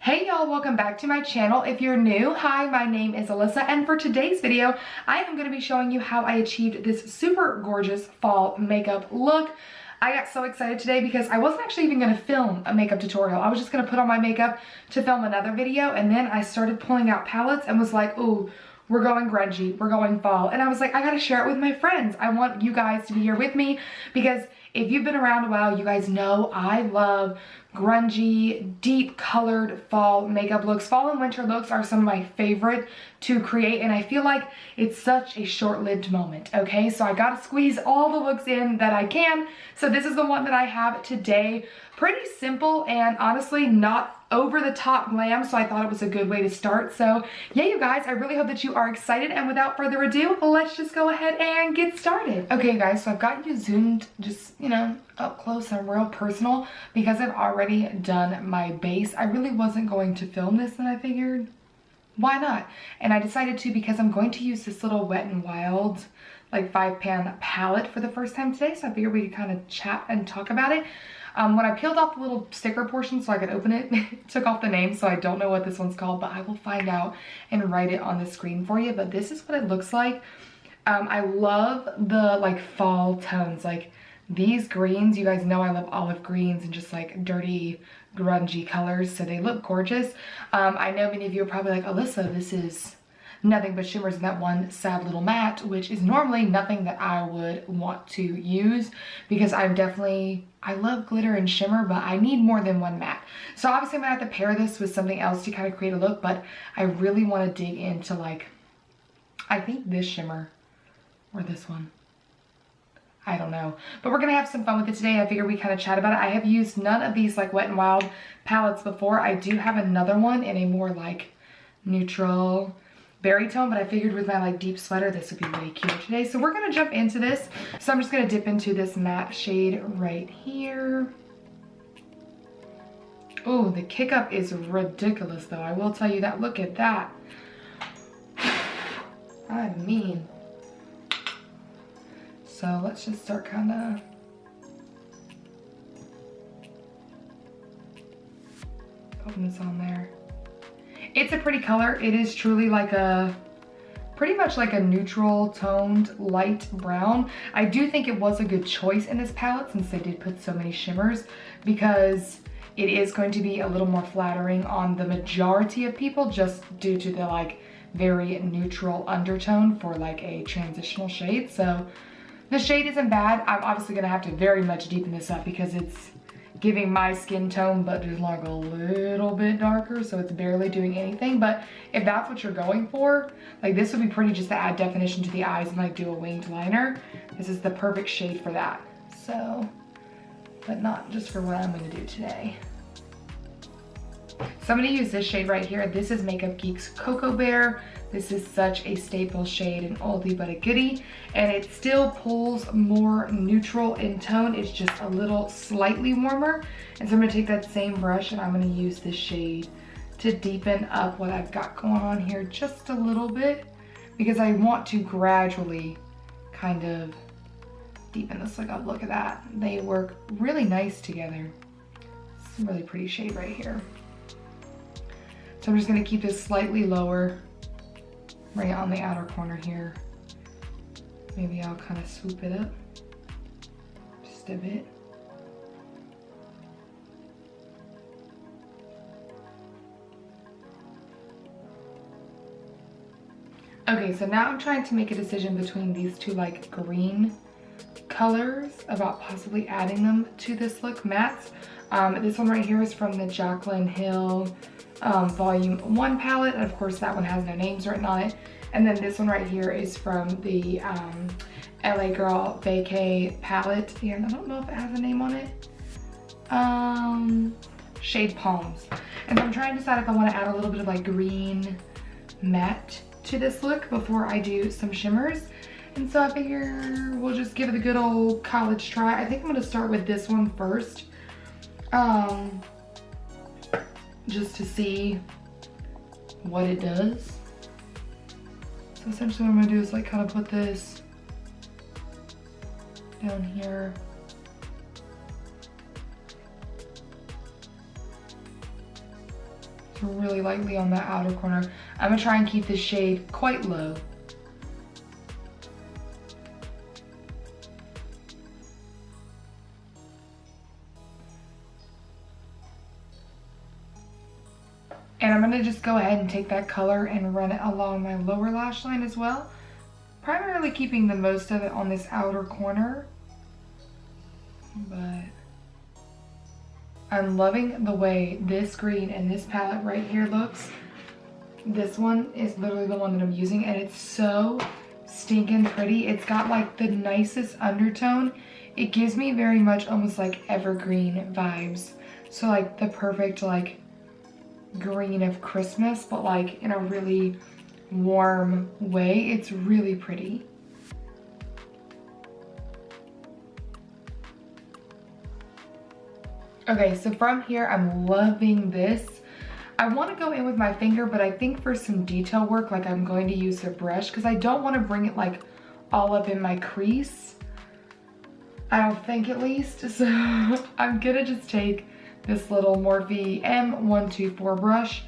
Hey y'all, welcome back to my channel. If you're new, hi, my name is Alyssa, and for today's video, I am going to be showing you how I achieved this super gorgeous fall makeup look. I got so excited today because I wasn't actually even going to film a makeup tutorial. I was just going to put on my makeup to film another video, and then I started pulling out palettes and was like, ooh, we're going grungy, we're going fall. And I was like, I gotta share it with my friends. I want you guys to be here with me because if you've been around a while, you guys know I love grungy, deep colored fall makeup looks. Fall and winter looks are some of my favorite to create, and I feel like it's such a short-lived moment, okay? So I gotta squeeze all the looks in that I can. So this is the one that I have today. Pretty simple and honestly not over the top glam, so I thought it was a good way to start. So yeah, you guys, I really hope that you are excited, and without further ado, let's just go ahead and get started. Okay guys, so I've got you zoomed just, you know, up close and real personal because I've already done my base. I really wasn't going to film this, and I figured, why not? And I decided to because I'm going to use this little Wet n Wild like 5-pan palette for the first time today, so I figured we could kind of chat and talk about it. When I peeled off the little sticker portion so I could open it, it took off the name, so I don't know what this one's called, but I will find out and write it on the screen for you. But this is what it looks like. I love the like fall tones, like these greens. You guys know I love olive greens and just like dirty, grungy colors, so they look gorgeous. I know many of you are probably like, Alyssa, this is nothing but shimmers in that one sad little matte, which is normally nothing that I would want to use because I love glitter and shimmer, but I need more than one matte. So obviously I'm gonna have to pair this with something else to kind of create a look, but I really want to dig into like, I think this shimmer or this one. I don't know, but we're gonna have some fun with it today. I figured we kind of chat about it. I have used none of these like Wet n Wild palettes before. I do have another one in a more like neutral berry tone, but I figured with my like deep sweater this would be really cute today. So we're gonna jump into this. So I'm just gonna dip into this matte shade right here. Oh, the kick up is ridiculous though, I will tell you that. Look at that. I mean, so let's just start kind of putting this on there. It's a pretty color. It is truly like pretty much like a neutral toned light brown. I do think it was a good choice in this palette since they did put so many shimmers, because it is going to be a little more flattering on the majority of people just due to the like very neutral undertone for like a transitional shade. So the shade isn't bad. I'm obviously gonna have to very much deepen this up because it's giving my skin tone, but just like a little bit darker, so it's barely doing anything. But if that's what you're going for, like this would be pretty just to add definition to the eyes and like do a winged liner. This is the perfect shade for that. So, but not just for what I'm gonna do today. So I'm gonna use this shade right here. This is Makeup Geek's Cocoa Bear. This is such a staple shade, an oldie but a goodie, and it still pulls more neutral in tone. It's just a little slightly warmer. And so I'm gonna take that same brush and I'm gonna use this shade to deepen up what I've got going on here just a little bit, because I want to gradually kind of deepen this look up. Look at that. They work really nice together. It's a really pretty shade right here. So I'm just gonna keep this slightly lower right on the outer corner here. Maybe I'll kind of swoop it up just a bit. Okay, so now I'm trying to make a decision between these two like green colors about possibly adding them to this look, mattes. This one right here is from the Jaclyn Hill Volume 1 palette, and of course that one has no names written on it. And then this one right here is from the LA Girl Vacay palette, and I don't know if it has a name on it. Shade Palms. And so I'm trying to decide if I want to add a little bit of like green matte to this look before I do some shimmers. And so I figure we'll just give it a good old college try. I think I'm gonna start with this one first. Just to see what it does. So essentially what I'm gonna do is like kind of put this down here. It's really lightly on the outer corner. I'm gonna try and keep the shade quite low. And I'm gonna just go ahead and take that color and run it along my lower lash line as well. Primarily keeping the most of it on this outer corner. But I'm loving the way this green and this palette right here looks. This one is literally the one that I'm using, and it's so stinking pretty. It's got like the nicest undertone. It gives me very much almost like evergreen vibes. So like the perfect like green of Christmas, but like in a really warm way. It's really pretty. Okay, so from here, I'm loving this. I want to go in with my finger, but I think for some detail work, like I'm going to use a brush because I don't want to bring it like all up in my crease. I don't think, at least. So I'm gonna just take this little Morphe M124 brush,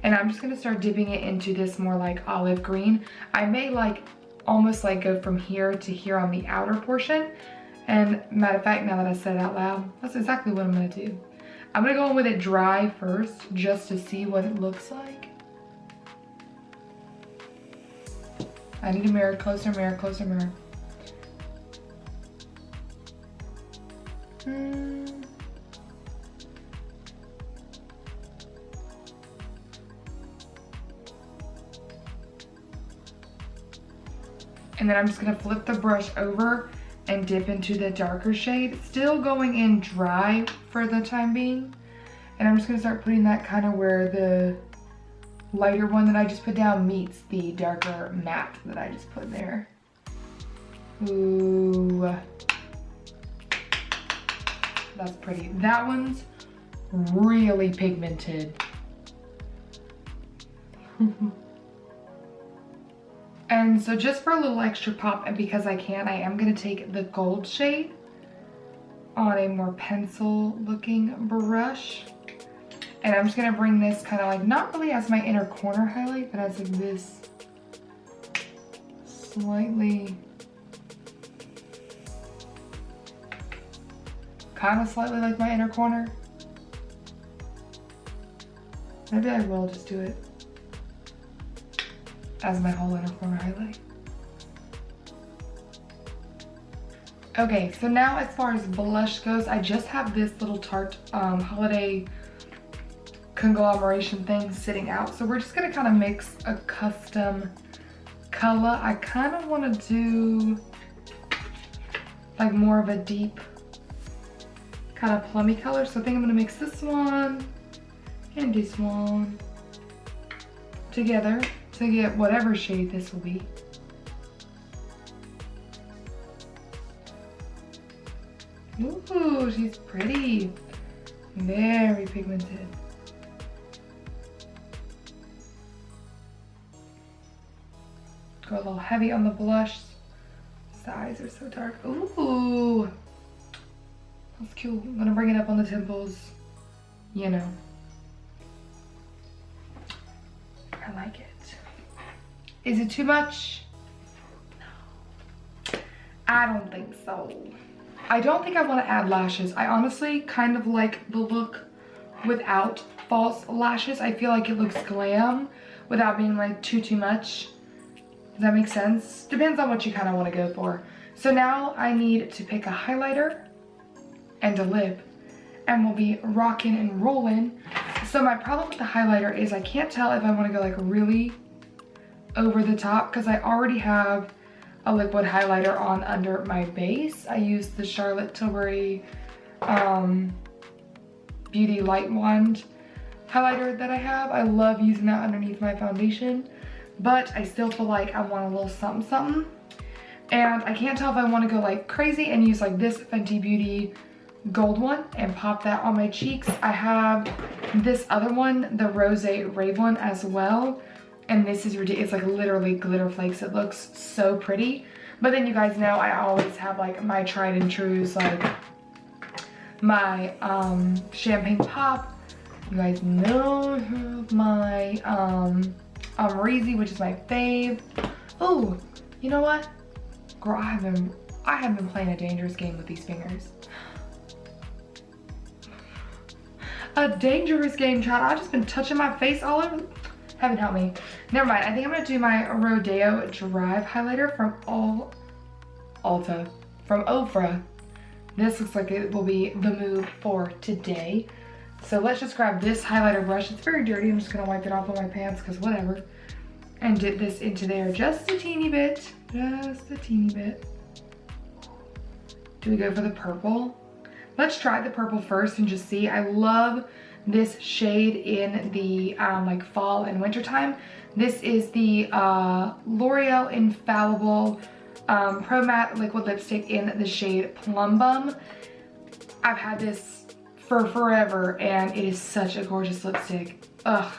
and I'm just gonna start dipping it into this more like olive green. I may like almost like go from here to here on the outer portion. And matter of fact, now that I said it out loud, that's exactly what I'm gonna do. I'm gonna go in with it dry first, just to see what it looks like. I need a mirror, closer mirror, closer mirror. And then I'm just gonna flip the brush over and dip into the darker shade, still going in dry for the time being. And I'm just gonna start putting that kind of where the lighter one that I just put down meets the darker matte that I just put there. Ooh, that's pretty. That one's really pigmented. And so just for a little extra pop, and because I can, I am gonna take the gold shade on a more pencil looking brush. And I'm just gonna bring this kind of like, not really as my inner corner highlight, but as like this slightly, kind of slightly like my inner corner. Maybe I will just do it as my whole inner corner highlight. Okay, so now as far as blush goes, I just have this little Tarte holiday conglomeration thing sitting out. So we're just gonna kind of mix a custom color. I kind of want to do like more of a deep kind of plummy color. So I think I'm gonna mix this one and this one together to get whatever shade this will be. Ooh, she's pretty. Very pigmented. Go a little heavy on the blush. The eyes are so dark. Ooh, that's cute. I'm gonna bring it up on the temples. You know, I like it. Is it too much? No, I don't think so. I don't think I want to add lashes. I honestly kind of like the look without false lashes. I feel like it looks glam without being like too much. Does that make sense? Depends on what you kind of want to go for. So now I need to pick a highlighter and a lip, and we'll be rocking and rolling. So my problem with the highlighter is I can't tell if I want to go like really over the top, because I already have a liquid highlighter on under my base. I use the Charlotte Tilbury Beauty Light Wand highlighter that I have. I love using that underneath my foundation, but I still feel like I want a little something something. And I can't tell if I want to go like crazy and use like this Fenty Beauty gold one and pop that on my cheeks. I have this other one, the Rose Rave one as well. And this is ridiculous. It's like literally glitter flakes. It looks so pretty. But then you guys know I always have like my tried and trues, like my champagne pop. You guys know my Reezy, which is my fave. Oh, you know what? Girl, I have been playing a dangerous game with these fingers. A dangerous game, child. I've just been touching my face all over. Heaven help me. Never mind. I think I'm gonna do my Rodeo Drive highlighter from Ofra. This looks like it will be the move for today. So let's just grab this highlighter brush. It's very dirty. I'm just gonna wipe it off of my pants because whatever. And dip this into there just a teeny bit. Just a teeny bit. Do we go for the purple? Let's try the purple first and just see. I love this shade in the like fall and winter time. This is the L'Oreal Infallible Pro Matte Liquid Lipstick in the shade Plum Bum. I've had this for forever and it is such a gorgeous lipstick. Ugh,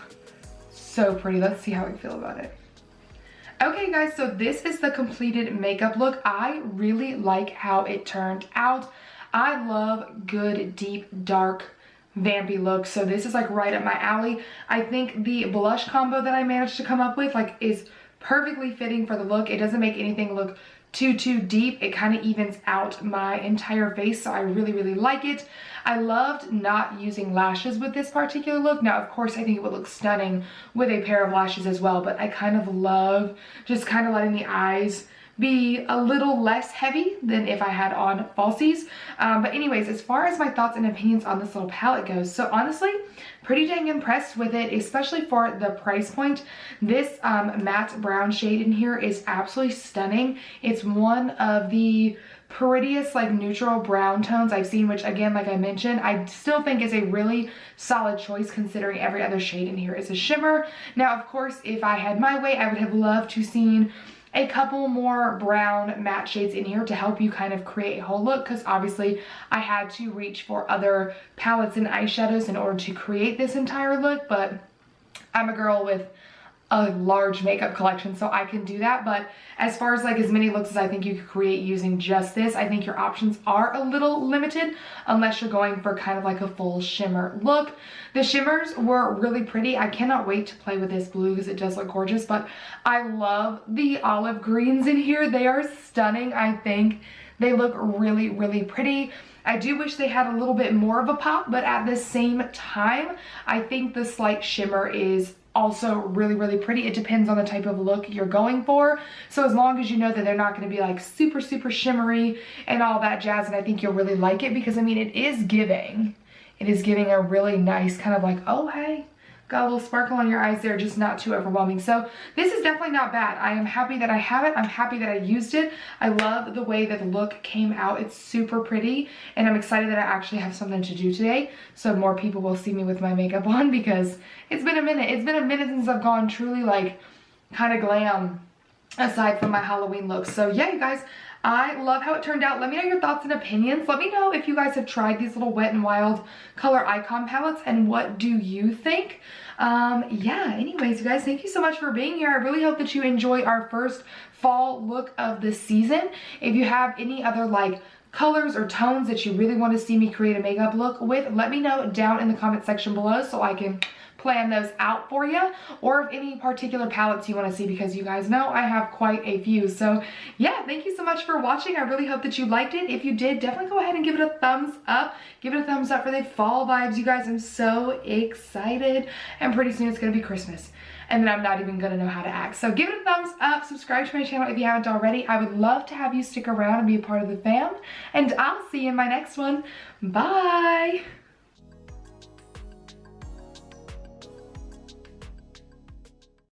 so pretty. Let's see how we feel about it. Okay guys, so this is the completed makeup look. I really like how it turned out. I love good, deep, dark, vampy looks. So this is like right up my alley. I think the blush combo that I managed to come up with like is perfectly fitting for the look. It doesn't make anything look too deep. It kind of evens out my entire face, so I really like it. I loved not using lashes with this particular look. Now of course I think it would look stunning with a pair of lashes as well, but I kind of love just kind of letting the eyes be a little less heavy than if I had on falsies. But anyways, as far as my thoughts and opinions on this little palette goes, so honestly, pretty dang impressed with it, especially for the price point. This matte brown shade in here is absolutely stunning. It's one of the prettiest like neutral brown tones I've seen, which again, like I mentioned, I still think is a really solid choice considering every other shade in here is a shimmer. Now, of course, if I had my way, I would have loved to seen a couple more brown matte shades in here to help you kind of create a whole look, because obviously I had to reach for other palettes and eyeshadows in order to create this entire look, but I'm a girl with a large makeup collection, so I can do that. But as far as like as many looks as I think you could create using just this, I think your options are a little limited unless you're going for kind of like a full shimmer look. The shimmers were really pretty. I cannot wait to play with this blue because it does look gorgeous, but I love the olive greens in here. They are stunning. I think they look really pretty. I do wish they had a little bit more of a pop, but at the same time, I think the slight shimmer is also really pretty. It depends on the type of look you're going for. So as long as you know that they're not going to be like super shimmery and all that jazz, and I think you'll really like it because I mean it is giving a really nice kind of like, oh hey, got a little sparkle on your eyes there, just not too overwhelming. So this is definitely not bad. I am happy that I have it. I'm happy that I used it. I love the way that the look came out. It's super pretty, and I'm excited that I actually have something to do today, so more people will see me with my makeup on, because it's been a minute. It's been a minute since I've gone truly like kind of glam aside from my Halloween looks. So yeah, you guys, I love how it turned out. Let me know your thoughts and opinions. Let me know if you guys have tried these little Wet n Wild color icon palettes and what do you think. Yeah, anyways, you guys, thank you so much for being here. I really hope that you enjoy our first fall look of the season. If you have any other like colors or tones that you really want to see me create a makeup look with, let me know down in the comment section below so I can plan those out for you, or if any particular palettes you want to see, because you guys know I have quite a few. So yeah, thank you so much for watching. I really hope that you liked it. If you did, definitely go ahead and give it a thumbs up. Give it a thumbs up for the fall vibes, you guys. I'm so excited, and pretty soon it's gonna be Christmas, and then I'm not even gonna know how to act. So give it a thumbs up, subscribe to my channel if you haven't already. I would love to have you stick around and be a part of the fam, and I'll see you in my next one. Bye.